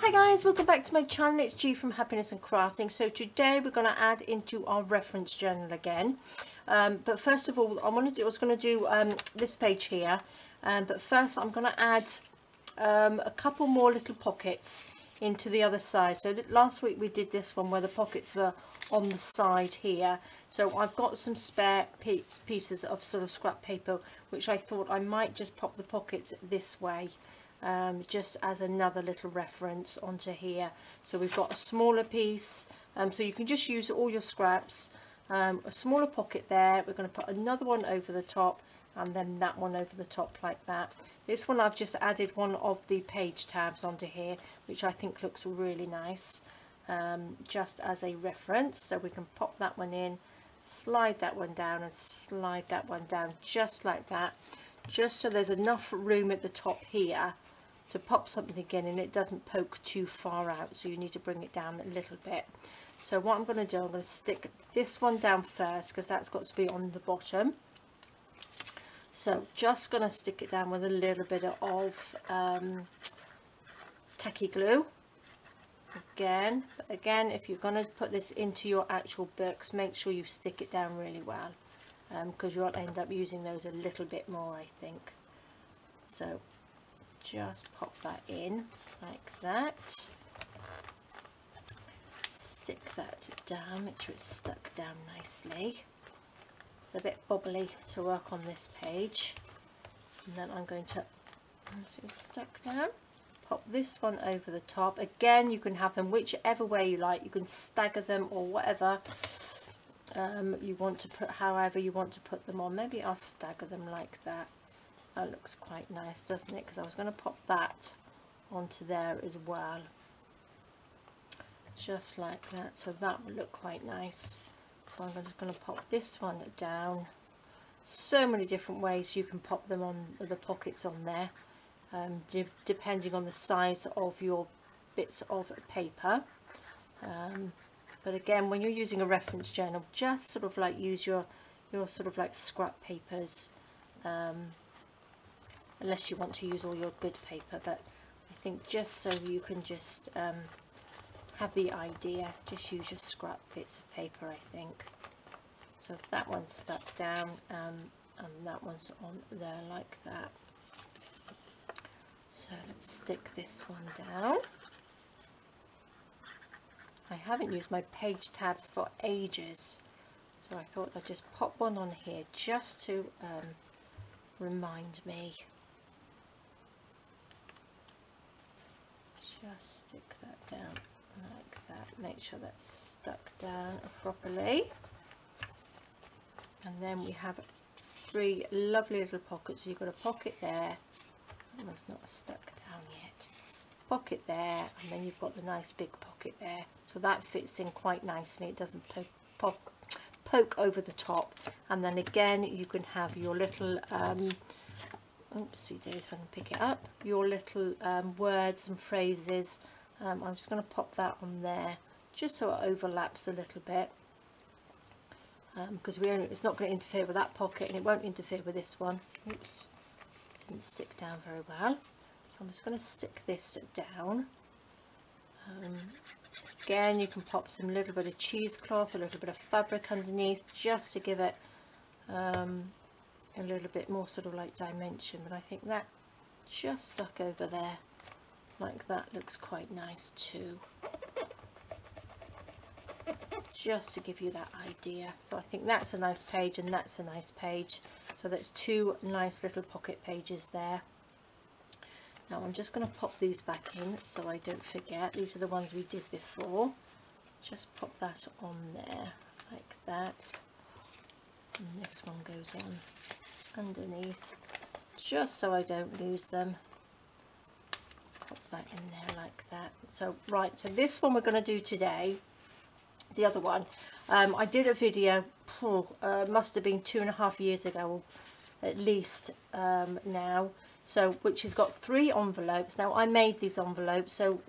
Hi guys, welcome back to my channel. It's G from Happiness and Crafting. So today we're going to add into our reference journal again. But first of all, I was going to do this page here. But first I'm going to add a couple more little pockets into the other side. So last week we did this one where the pockets were on the side here. So I've got some spare pieces of sort of scrap paper, which I thought I might just pop the pockets this way. Just as another little reference onto here. So we've got a smaller piece, so you can just use all your scraps, a smaller pocket there. We're going to put another one over the top and then that one over the top like that. This one I've just added one of the page tabs onto here, which I think looks really nice, just as a reference. So we can pop that one in, slide that one down and slide that one down just like that, just so there's enough room at the top here to pop something in and it doesn't poke too far out, so you need to bring it down a little bit. So what I'm going to do, I'm going to stick this one down first because that's got to be on the bottom. So just going to stick it down with a little bit of tacky glue again. But again, if you're going to put this into your actual books, make sure you stick it down really well, because you'll end up using those a little bit more, I think. So just pop that in like that, stick that down, make sure it's stuck down nicely. It's a bit bobbly to work on this page, and then I'm going to stuck down, pop this one over the top. Again, you can have them whichever way you like, you can stagger them or whatever you want to put, however you want to put them on. Maybe I'll stagger them like that. That looks quite nice, doesn't it? Because I was going to pop that onto there as well, just like that, so that will look quite nice. So I'm just going to pop this one down. So many different ways you can pop them on, the pockets on there, depending on the size of your bits of paper. But again, when you're using a reference journal, just sort of like use your sort of like scrap papers, unless you want to use all your good paper. But I think just so you can just have the idea, just use your scrap bits of paper, I think. So that one's stuck down, and that one's on there like that. So let's stick this one down. I haven't used my page tabs for ages, so I thought I'd just pop one on here just to remind me. Just stick that down like that, make sure that's stuck down properly. And then we have 3 lovely little pockets. So you've got a pocket there, that one's not stuck down yet, pocket there, and then you've got the nice big pocket there. So that fits in quite nicely, it doesn't poke over the top. And then again, you can have your little oopsie days, if I can pick it up, your little words and phrases. I'm just going to pop that on there just so it overlaps a little bit, because it's not going to interfere with that pocket and it won't interfere with this one. Oops, didn't stick down very well. So I'm just going to stick this down. Again, you can pop some little bit of cheesecloth, a little bit of fabric underneath, just to give it a little bit more sort of like dimension. But I think that just stuck over there like that looks quite nice too, just to give you that idea. So I think that's a nice page and that's a nice page. So that's 2 nice little pocket pages there. Now I'm just going to pop these back in so I don't forget. These are the ones we did before. Just pop that on there like that, and this one goes on underneath just so I don't lose them. Pop that in there like that. So right, so this one we're going to do today. The other one, I did a video, must have been 2.5 years ago at least now, so which has got 3 envelopes. Now I made these envelopes, so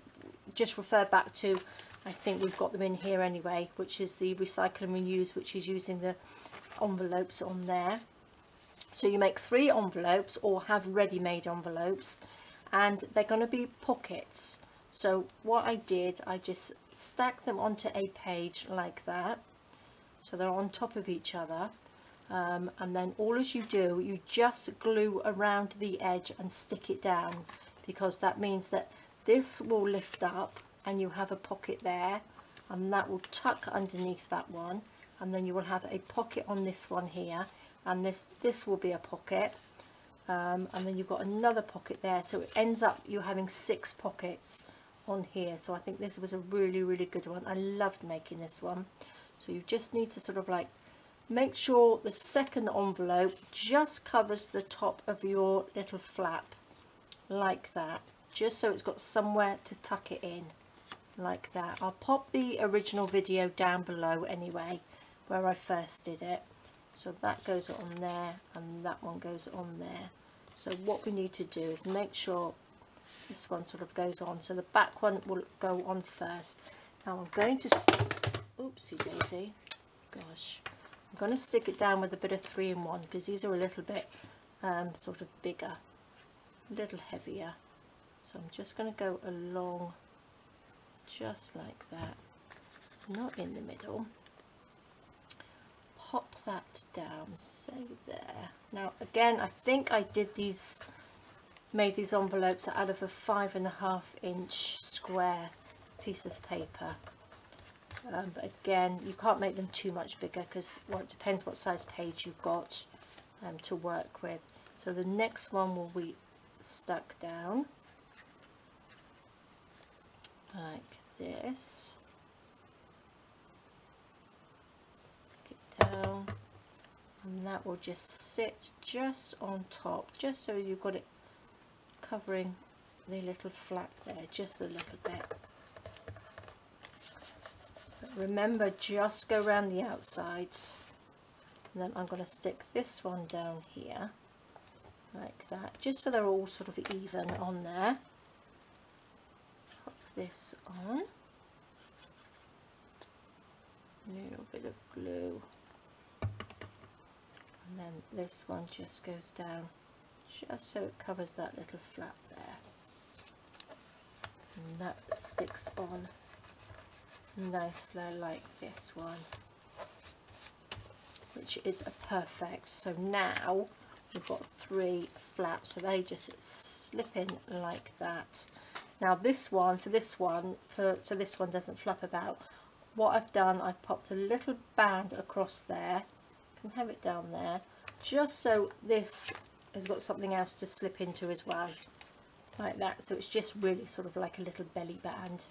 just refer back to, I think we've got them in here anyway, which is the Recycle and Reuse, which is using the envelopes on there. So you make 3 envelopes or have ready-made envelopes, and they're going to be pockets. So what I did, I just stacked them onto a page like that, so they're on top of each other, and then all as you do, you just glue around the edge and stick it down, because that means that this will lift up and you have a pocket there, and that will tuck underneath that one, and then you will have a pocket on this one here, and this will be a pocket, and then you've got another pocket there, so it ends up you having 6 pockets on here. So I think this was a really good one. I loved making this one. So you just need to sort of like make sure the second envelope just covers the top of your little flap like that, just so it's got somewhere to tuck it in like that. I'll pop the original video down below anyway, where I first did it. So that goes on there and that one goes on there. So what we need to do is make sure this one sort of goes on, so the back one will go on first. Now I'm going to oopsie daisy, gosh, I'm going to stick it down with a bit of 3-in-1, because these are a little bit sort of bigger, a little heavier. So I'm just going to go along just like that, not in the middle. Pop that down, say there. Now again, I think I made these envelopes out of a 5.5-inch square piece of paper, but again, you can't make them too much bigger, because, well, it depends what size page you've got to work with. So the next one will be stuck down like this. Down, and that will just sit just on top, just so you've got it covering the little flap there just a little bit. But remember, just go around the outsides, and then I'm going to stick this one down here like that, just so they're all sort of even on there. Pop this on, a little bit of glue, and then this one just goes down just so it covers that little flap there, and that sticks on nicely like this one, which is a perfect. So now we've got 3 flaps, so they just slip in like that. Now this one, so this one doesn't flap about, what I've done, I've popped a little band across there, you can have it down there, just so this has got something else to slip into as well, like that. So it's just really sort of like a little belly band.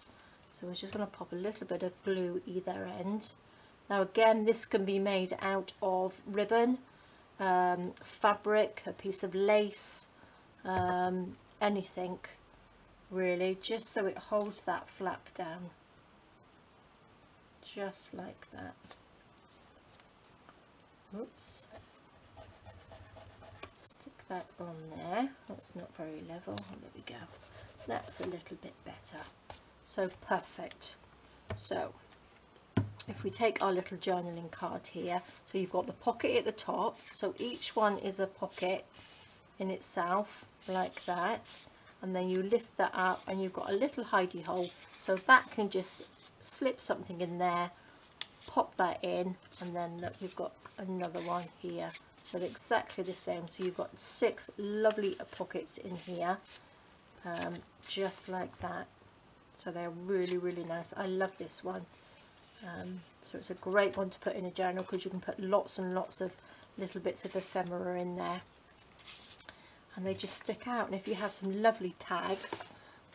So we're just going to pop a little bit of glue either end. Now again, this can be made out of ribbon, fabric, a piece of lace, anything really, just so it holds that flap down, just like that. Oops. Stick that on there. That's not very level. Oh, there we go. That's a little bit better. So perfect. So if we take our little journaling card here, so you've got the pocket at the top, so each one is a pocket in itself like that, and then you lift that up and you've got a little hidey hole, so that can just slip something in there, pop that in, and then look, you've got another one here, so they're exactly the same. So you've got 6 lovely pockets in here, just like that. So they're really nice. I love this one. So it's a great one to put in a journal, because you can put lots and lots of little bits of ephemera in there, and they just stick out. And if you have some lovely tags,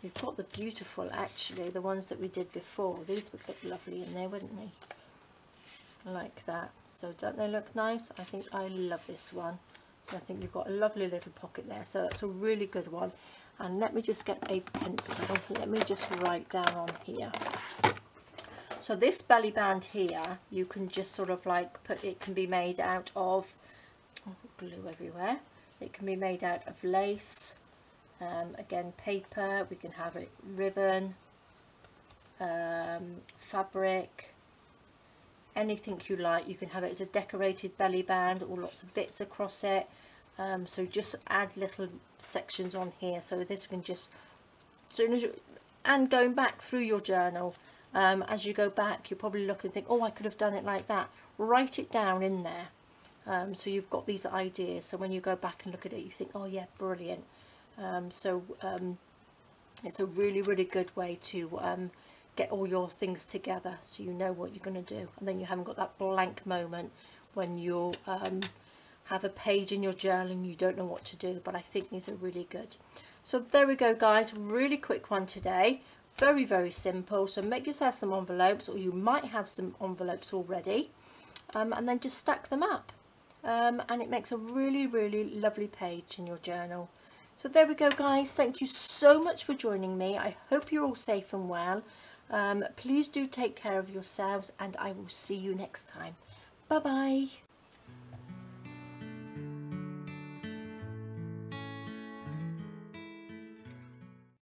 we've got the beautiful, actually, the ones that we did before, these would look lovely in there, wouldn't they? Like that. So don't they look nice? I think I love this one. So I think you've got a lovely little pocket there, so that's a really good one. And let me just get a pencil, let me just write down on here. So this belly band here, you can just sort of like put, it can be made out of, oh, glue everywhere, it can be made out of lace, again paper, we can have it ribbon, fabric, anything you like. You can have it as a decorated belly band or lots of bits across it. So just add little sections on here, so this can just, as soon as you and going back through your journal. As you go back, you'll probably look and think, oh, I could have done it like that. Write it down in there, so you've got these ideas, so when you go back and look at it, you think, oh yeah, brilliant. It's a really, really good way to get all your things together, so you know what you're going to do, and then you haven't got that blank moment when you have a page in your journal and you don't know what to do. But I think these are really good. So there we go, guys, really quick one today, very, very simple. So make yourself some envelopes, or you might have some envelopes already, and then just stack them up, and it makes a really, really lovely page in your journal. So there we go, guys. Thank you so much for joining me. I hope you're all safe and well. Please do take care of yourselves, and I will see you next time. Bye bye.